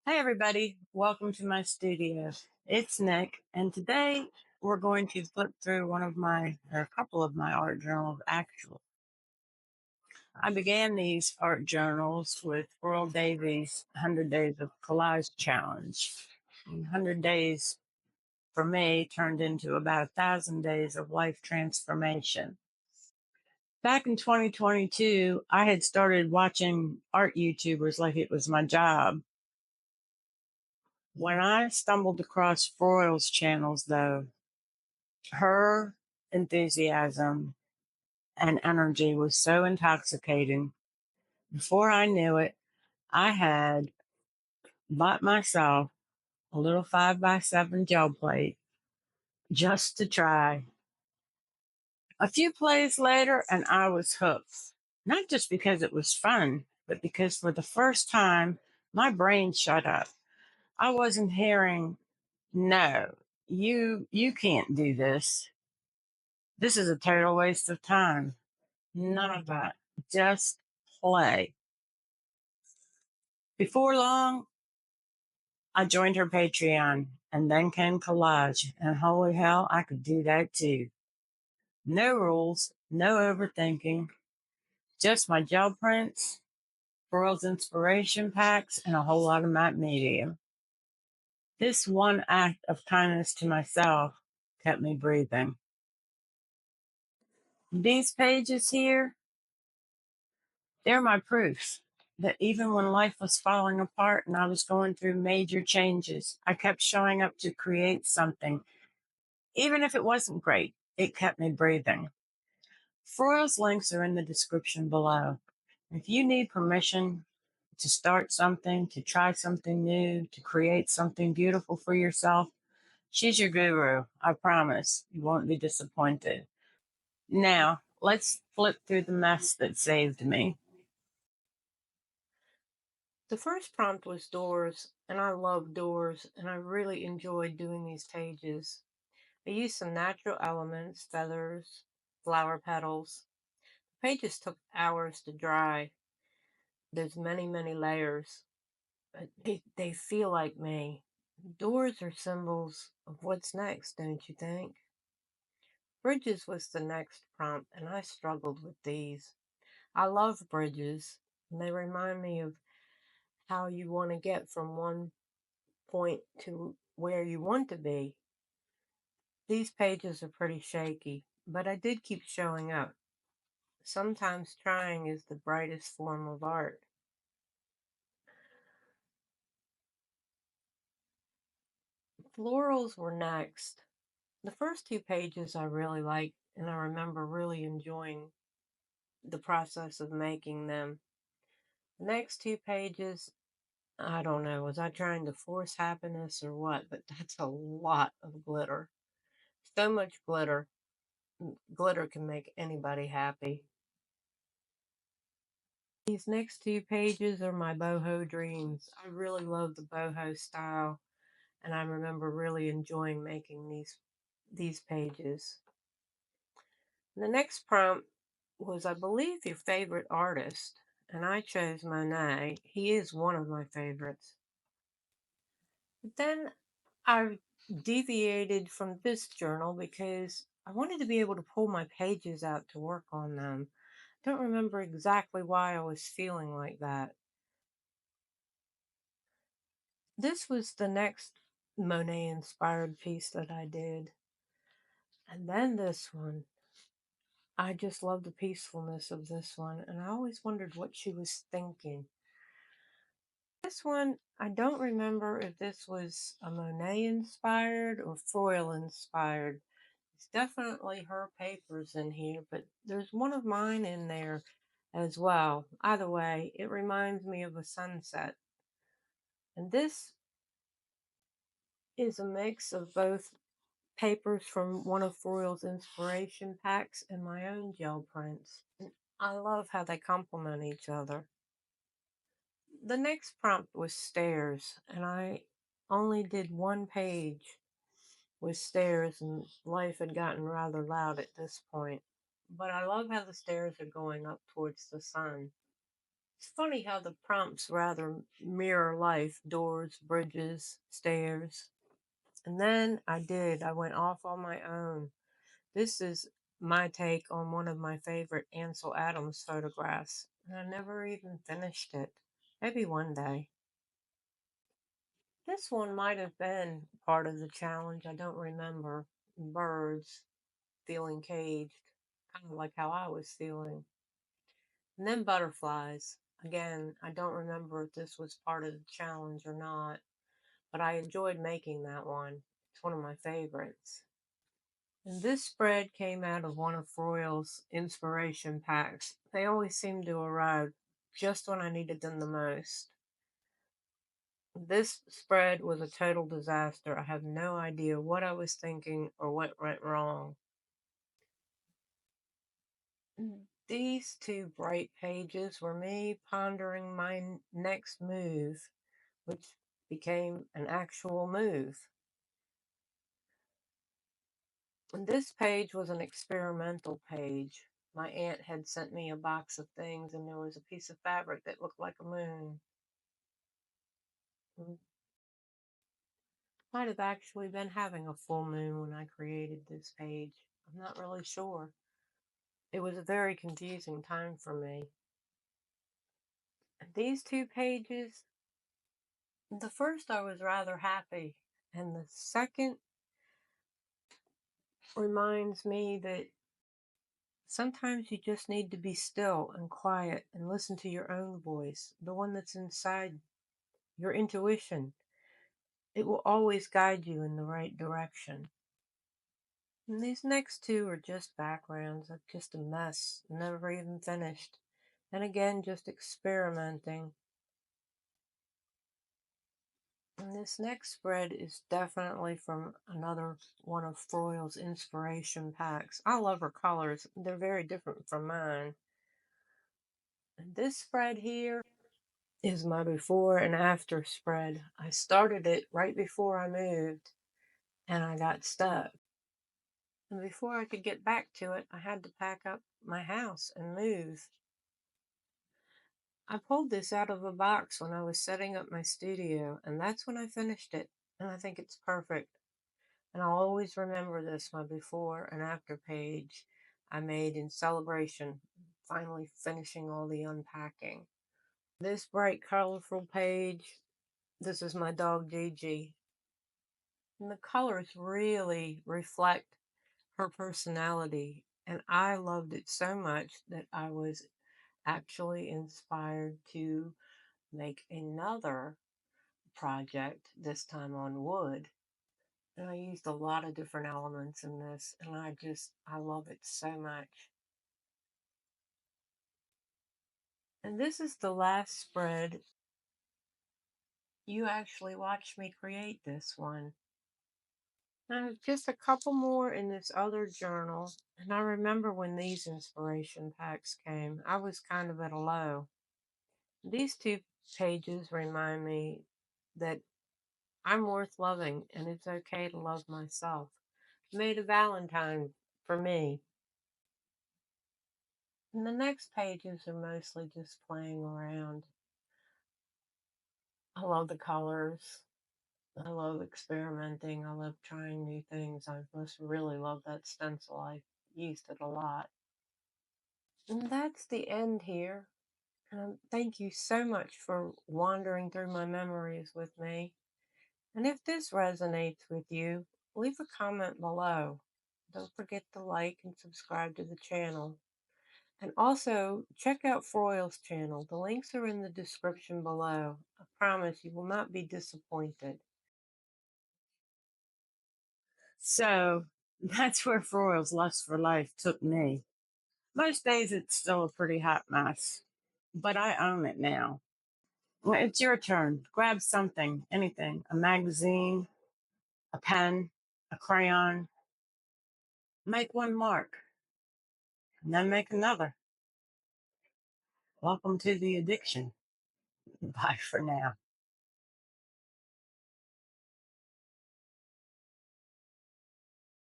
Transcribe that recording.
Hi, everybody. Welcome to my studio. It's Nick, and today we're going to flip through a couple of my art journals, actually. I began these art journals with Froyle Davies' 100 Days of Collage Challenge. And 100 days for me turned into about 1,000 days of life transformation. Back in 2022, I had started watching art YouTubers like it was my job. When I stumbled across Froyle's channels, though, her enthusiasm and energy was so intoxicating. Before I knew it, I had bought myself a little 5x7 gel plate just to try. A few plays later, and I was hooked. Not just because it was fun, but because for the first time, my brain shut up. I wasn't hearing, no, you can't do this. This is a total waste of time. None of that. Just play. Before long, I joined her Patreon, and then came collage, and holy hell, I could do that too. No rules, no overthinking, just my gel prints, World's inspiration packs, and a whole lot of matte medium. This one act of kindness to myself kept me breathing. These pages here, they're my proofs that even when life was falling apart and I was going through major changes, I kept showing up to create something. Even if it wasn't great, it kept me breathing. Froyle's links are in the description below. If you need permission to start something, to try something new, to create something beautiful for yourself, she's your guru. I promise you won't be disappointed. Now, let's flip through the mess that saved me. The first prompt was doors, and I love doors, and I really enjoyed doing these pages. I used some natural elements, feathers, flower petals. The pages took hours to dry. There's many layers, but they feel like me. Doors are symbols of what's next, don't you think? Bridges was the next prompt, and I struggled with these. I love bridges, and they remind me of how you want to get from one point to where you want to be. These pages are pretty shaky, but I did keep showing up. Sometimes trying is the brightest form of art. Florals were next. The first two pages I really liked, and I remember really enjoying the process of making them. The next two pages, I don't know, was I trying to force happiness or what? But that's a lot of glitter. So much glitter. Glitter can make anybody happy. These next two pages are my boho dreams. I really love the boho style, and I remember really enjoying making these pages. The next prompt was, I believe, your favorite artist, and I chose Monet. He is one of my favorites. But then I deviated from this journal because I wanted to be able to pull my pages out to work on them. Don't remember exactly why I was feeling like that. This was the next Monet inspired piece that I did. And then this one. I just love the peacefulness of this one, and I always wondered what she was thinking. This one, I don't remember if this was a Monet inspired or Froyle inspired. It's definitely her papers in here, but there's one of mine in there as well. Either way, it reminds me of a sunset. And this is a mix of both papers from one of Froyle's inspiration packs and my own gel prints. And I love how they complement each other. The next prompt was stairs, and I only did one page with stairs, and life had gotten rather loud at this point. But I love how the stairs are going up towards the sun. It's funny how the prompts rather mirror life: doors, bridges, stairs. And then I went off on my own. This is my take on one of my favorite Ansel Adams photographs, and I never even finished it. Maybe one day. This one might have been part of the challenge. I don't remember. Birds feeling caged, kind of like how I was feeling. And then butterflies. Again, I don't remember if this was part of the challenge or not, but I enjoyed making that one. It's one of my favorites. And this spread came out of one of Froyle's inspiration packs. They always seem to arrive just when I needed them the most. This spread was a total disaster. I have no idea what I was thinking or what went wrong. These two bright pages were me pondering my next move, which became an actual move. And this page was an experimental page. My aunt had sent me a box of things, and there was a piece of fabric that looked like a moon. Might have actually been having a full moon when I created this page. I'm not really sure. It was a very confusing time for me. And these two pages, the first I was rather happy, and the second reminds me that sometimes you just need to be still and quiet and listen to your own voice, the one that's inside your intuition. It will always guide you in the right direction. And these next two are just backgrounds, like just a mess, never even finished. And again, just experimenting. And this next spread is definitely from another one of Froyle's inspiration packs. I love her colors. They're very different from mine. And this spread here is my before and after spread. I started it right before I moved and I got stuck. And before I could get back to it, I had to pack up my house and move. I pulled this out of a box when I was setting up my studio, and that's when I finished it. And I think it's perfect. And I'll always remember this, my before and after page I made in celebration, finally finishing all the unpacking. This bright, colorful page, this is my dog Gigi. And the colors really reflect her personality. And I loved it so much that I was actually inspired to make another project, this time on wood. And I used a lot of different elements in this, and I love it so much. And this is the last spread. You actually watched me create this one. Now, just a couple more in this other journal, and I remember when these inspiration packs came, I was kind of at a low. These two pages remind me that I'm worth loving, and it's okay to love myself. Made a Valentine for me. And the next pages are mostly just playing around. I love the colors. I love experimenting. I love trying new things. I just really love that stencil. I used it a lot. And that's the end here. Thank you so much for wandering through my memories with me. And if this resonates with you, leave a comment below. Don't forget to like and subscribe to the channel. And also, check out Froyle's channel. The links are in the description below. I promise you will not be disappointed. So that's where Froyle's lust for life took me. Most days it's still a pretty hot mess, but I own it now. Well, it's your turn. Grab something, anything, a magazine, a pen, a crayon. Make one mark, and then make another. Welcome to the addiction. Bye for now.